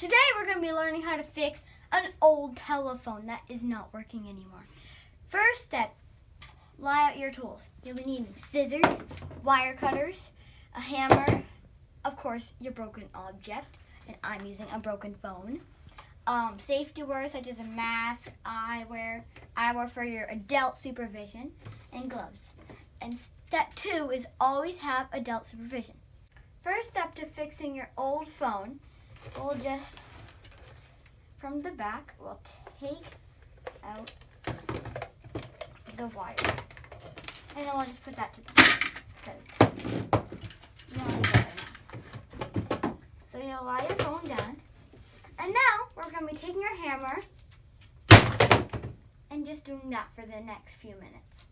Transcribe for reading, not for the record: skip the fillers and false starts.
Today we're going to be learning how to fix an old telephone that is not working anymore. First step, lie out your tools. You'll be needing scissors, wire cutters, a hammer, of course your broken object, and I'm using a broken phone. Safety wear such as a mask, eyewear for your adult supervision, and gloves. And step 2 is always have adult supervision. First step to fixing your old phone, we'll just, from the back, we'll take out the wire. And then we'll just put that to the side, because you don't want to get it now. So you'll lie your phone down. And now we're going to be taking our hammer and just doing that for the next few minutes.